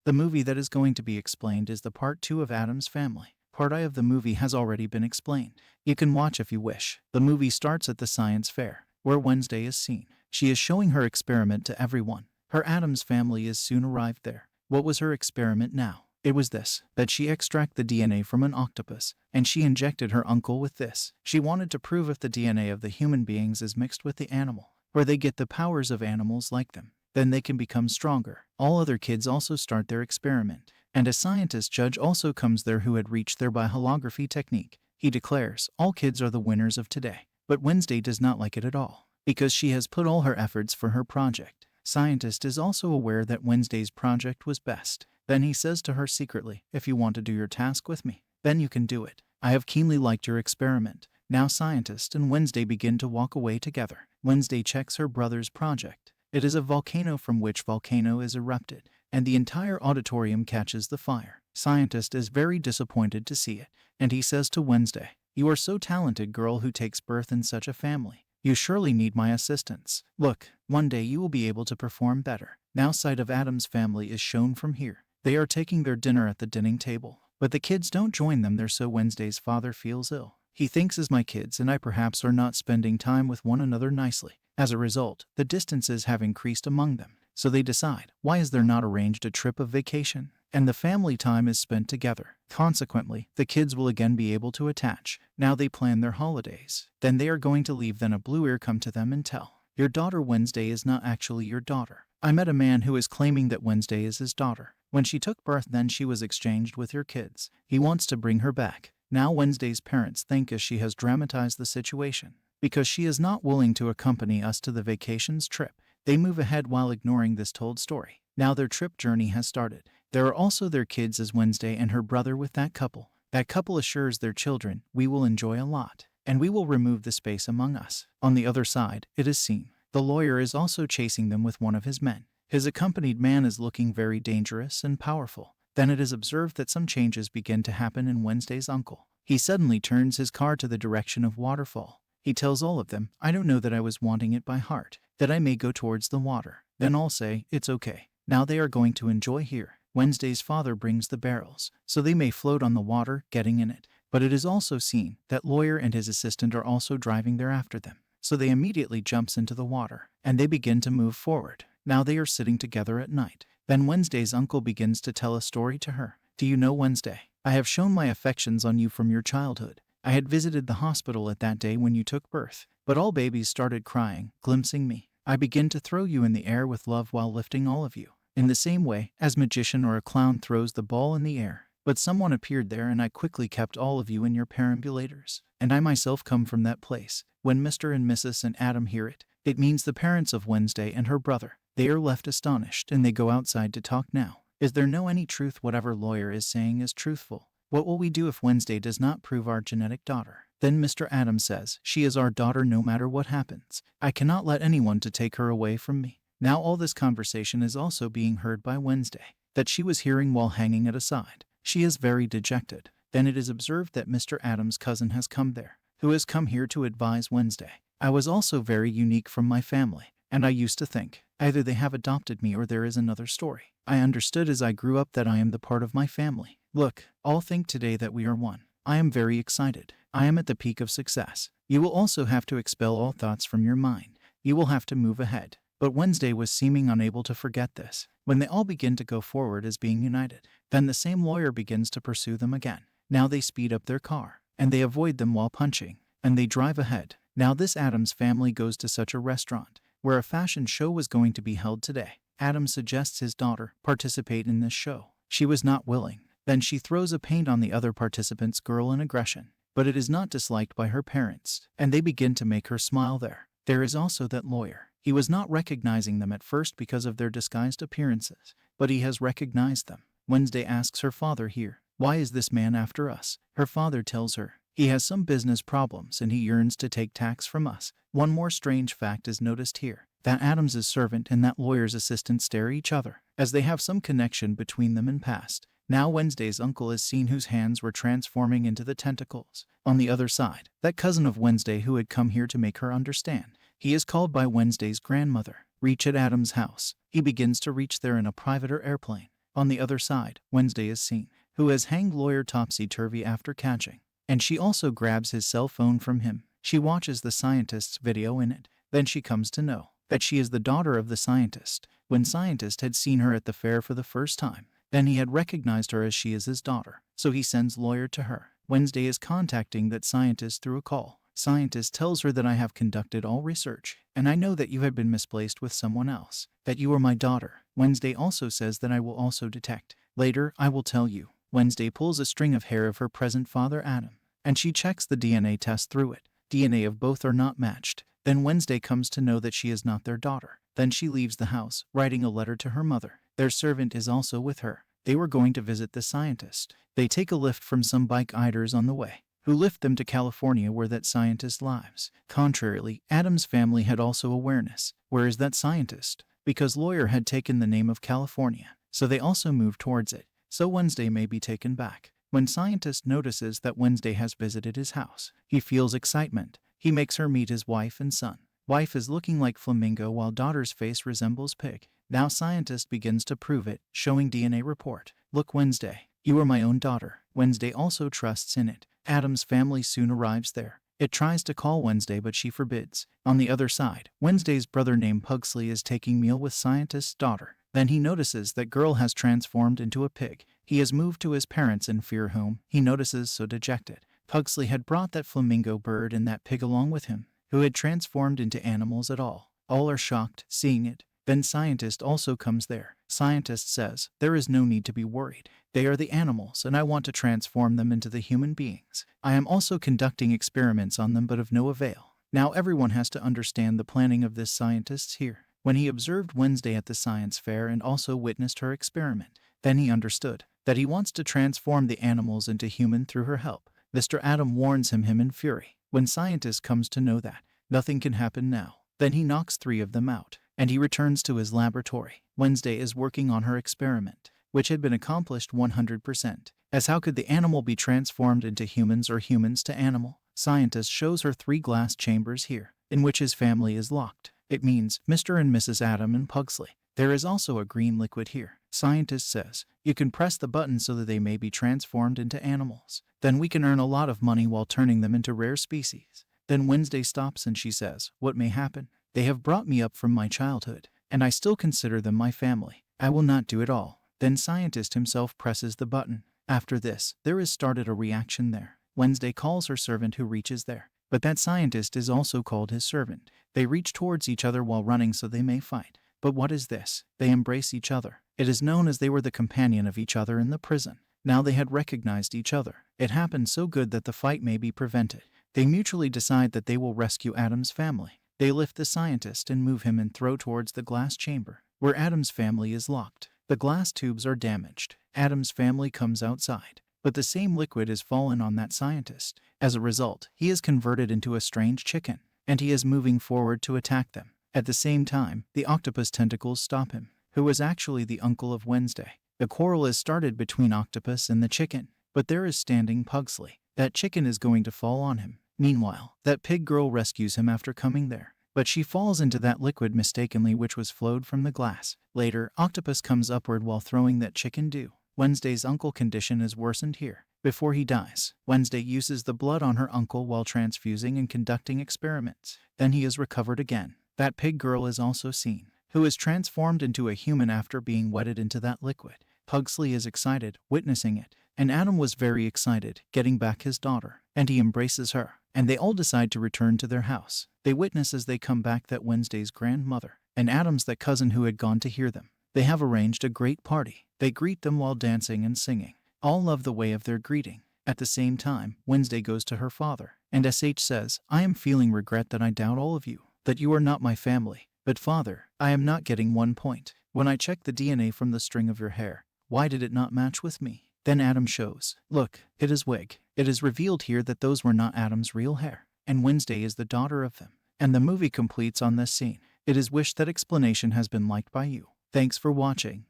The movie that is going to be explained is the part 2 of Addams Family. Part I of the movie has already been explained. You can watch if you wish. The movie starts at the science fair, where Wednesday is seen. She is showing her experiment to everyone. Her Addams family is soon arrived there. What was her experiment now? It was this, that she extract the DNA from an octopus, and she injected her uncle with this. She wanted to prove if the DNA of the human beings is mixed with the animal, or they get the powers of animals like them, then they can become stronger. All other kids also start their experiment, and a scientist judge also comes there who had reached there by holography technique. He declares, all kids are the winners of today. But Wednesday does not like it at all, because she has put all her efforts for her project. Scientist is also aware that Wednesday's project was best. Then he says to her secretly, if you want to do your task with me, then you can do it. I have keenly liked your experiment. Now scientist and Wednesday begin to walk away together. Wednesday checks her brother's project. It is a volcano from which volcano is erupted, and the entire auditorium catches the fire. Scientist is very disappointed to see it, and he says to Wednesday, you are so talented girl who takes birth in such a family. You surely need my assistance. Look, one day you will be able to perform better. Now sight of Addams Family is shown from here. They are taking their dinner at the dining table, but the kids don't join them there, so Wednesday's father feels ill. He thinks as my kids and I perhaps are not spending time with one another nicely. As a result, the distances have increased among them. So they decide, why is there not arranged a trip of vacation? And the family time is spent together. Consequently, the kids will again be able to attach. Now they plan their holidays. Then they are going to leave. Then a blue ear come to them and tell, your daughter Wednesday is not actually your daughter. I met a man who is claiming that Wednesday is his daughter. When she took birth, then she was exchanged with your kids. He wants to bring her back. Now Wednesday's parents think as she has dramatized the situation, because she is not willing to accompany us to the vacations trip. They move ahead while ignoring this told story. Now their trip journey has started. There are also their kids as Wednesday and her brother with that couple. That couple assures their children, we will enjoy a lot, and we will remove the space among us. On the other side, it is seen, the lawyer is also chasing them with one of his men. His accompanied man is looking very dangerous and powerful. Then it is observed that some changes begin to happen in Wednesday's uncle. He suddenly turns his car to the direction of waterfall. He tells all of them, I don't know that I was wanting it by heart, that I may go towards the water. Then all say, it's okay. Now they are going to enjoy here. Wednesday's father brings the barrels, so they may float on the water, getting in it. But it is also seen that lawyer and his assistant are also driving there after them. So they immediately jumps into the water, and they begin to move forward. Now they are sitting together at night. Then Wednesday's uncle begins to tell a story to her. Do you know, Wednesday, I have shown my affections on you from your childhood. I had visited the hospital at that day when you took birth, but all babies started crying, glimpsing me. I begin to throw you in the air with love while lifting all of you. In the same way, as magician or a clown throws the ball in the air. But someone appeared there and I quickly kept all of you in your perambulators. And I myself come from that place. When Mr. and Mrs. and Adam hear it, it means the parents of Wednesday and her brother. They are left astonished and they go outside to talk now. Is there no any truth? Whatever lawyer is saying is truthful. What will we do if Wednesday does not prove our genetic daughter? Then Mr. Addams says, she is our daughter no matter what happens. I cannot let anyone to take her away from me. Now all this conversation is also being heard by Wednesday, that she was hearing while hanging it aside. She is very dejected. Then it is observed that Mr. Addams' cousin has come there, who has come here to advise Wednesday. I was also very unique from my family, and I used to think, either they have adopted me or there is another story. I understood as I grew up that I am the part of my family. Look, all think today that we are one. I am very excited. I am at the peak of success. You will also have to expel all thoughts from your mind. You will have to move ahead. But Wednesday was seeming unable to forget this. When they all begin to go forward as being united, then the same lawyer begins to pursue them again. Now they speed up their car, and they avoid them while punching, and they drive ahead. Now this Addams family goes to such a restaurant, where a fashion show was going to be held today. Adam suggests his daughter participate in this show. She was not willing. Then she throws a paint on the other participant's girl in aggression, but it is not disliked by her parents, and they begin to make her smile there. There is also that lawyer. He was not recognizing them at first because of their disguised appearances, but he has recognized them. Wednesday asks her father here, why is this man after us? Her father tells her, he has some business problems and he yearns to take tax from us. One more strange fact is noticed here, that Addams' servant and that lawyer's assistant stare at each other, as they have some connection between them in past. Now Wednesday's uncle is seen whose hands were transforming into the tentacles. On the other side, that cousin of Wednesday who had come here to make her understand. He is called by Wednesday's grandmother. Reach at Adam's house. He begins to reach there in a private airplane. On the other side, Wednesday is seen, who has hanged lawyer topsy-turvy after catching. And she also grabs his cell phone from him. She watches the scientist's video in it. Then she comes to know that she is the daughter of the scientist. When scientist had seen her at the fair for the first time, then he had recognized her as she is his daughter. So he sends lawyer to her. Wednesday is contacting that scientist through a call. Scientist tells her that I have conducted all research, and I know that you had been misplaced with someone else, that you are my daughter. Wednesday also says that I will also detect. Later, I will tell you. Wednesday pulls a string of hair of her present father Adam, and she checks the DNA test through it. DNA of both are not matched. Then Wednesday comes to know that she is not their daughter. Then she leaves the house, writing a letter to her mother. Their servant is also with her. They were going to visit the scientist. They take a lift from some bike-iders on the way, who lift them to California where that scientist lives. Contrarily, Addams family had also awareness. Where is that scientist? Because lawyer had taken the name of California, so they also moved towards it. So Wednesday may be taken back. When scientist notices that Wednesday has visited his house, he feels excitement. He makes her meet his wife and son. Wife is looking like flamingo while daughter's face resembles pig. Now scientist begins to prove it, showing DNA report. Look Wednesday, you are my own daughter. Wednesday also trusts in it. Addams family soon arrives there. It tries to call Wednesday but she forbids. On the other side, Wednesday's brother named Pugsley is taking meal with scientist's daughter. Then he notices that girl has transformed into a pig. He has moved to his parents in fear home. He notices so dejected. Pugsley had brought that flamingo bird and that pig along with him, who had transformed into animals at all. All are shocked, seeing it. Then scientist also comes there. Scientist says, there is no need to be worried. They are the animals and I want to transform them into the human beings. I am also conducting experiments on them but of no avail. Now everyone has to understand the planning of this scientist here. When he observed Wednesday at the science fair and also witnessed her experiment, then he understood that he wants to transform the animals into human through her help. Mr. Adam warns him in fury. When scientist comes to know that nothing can happen now, then he knocks 3 of them out, and he returns to his laboratory. Wednesday is working on her experiment, which had been accomplished 100%. As how could the animal be transformed into humans or humans to animal? Scientist shows her 3 glass chambers here, in which his family is locked. It means Mr. and Mrs. Adam and Pugsley. There is also a green liquid here. Scientist says, you can press the button so that they may be transformed into animals. Then we can earn a lot of money while turning them into rare species. Then Wednesday stops and she says, what may happen? They have brought me up from my childhood, and I still consider them my family. I will not do it all. Then scientist himself presses the button. After this, there is started a reaction there. Wednesday calls her servant who reaches there. But that scientist is also called his servant. They reach towards each other while running so they may fight. But what is this? They embrace each other. It is known as they were the companion of each other in the prison. Now they had recognized each other. It happened so good that the fight may be prevented. They mutually decide that they will rescue Addams family. They lift the scientist and move him and throw towards the glass chamber, where Addams family is locked. The glass tubes are damaged. Addams family comes outside, but the same liquid has fallen on that scientist. As a result, he is converted into a strange chicken, and he is moving forward to attack them. At the same time, the octopus tentacles stop him, who was actually the uncle of Wednesday. The quarrel is started between octopus and the chicken, but there is standing Pugsley. That chicken is going to fall on him. Meanwhile, that pig girl rescues him after coming there, but she falls into that liquid mistakenly which was flowed from the glass. Later, octopus comes upward while throwing that chicken dew. Wednesday's uncle condition is worsened here. Before he dies, Wednesday uses the blood on her uncle while transfusing and conducting experiments. Then he is recovered again. That pig girl is also seen, who is transformed into a human after being wetted into that liquid. Pugsley is excited, witnessing it, and Adam was very excited, getting back his daughter, and he embraces her, and they all decide to return to their house. They witness as they come back that Wednesday's grandmother, and Adam's that cousin who had gone to hear them. They have arranged a great party. They greet them while dancing and singing. All love the way of their greeting. At the same time, Wednesday goes to her father, and SH says, I am feeling regret that I doubt all of you, that you are not my family. But father, I am not getting 1 point. When I checked the DNA from the string of your hair, why did it not match with me? Then Adam shows, look, it is wig. It is revealed here that those were not Adam's real hair, and Wednesday is the daughter of them. And the movie completes on this scene. It is wished that explanation has been liked by you. Thanks for watching.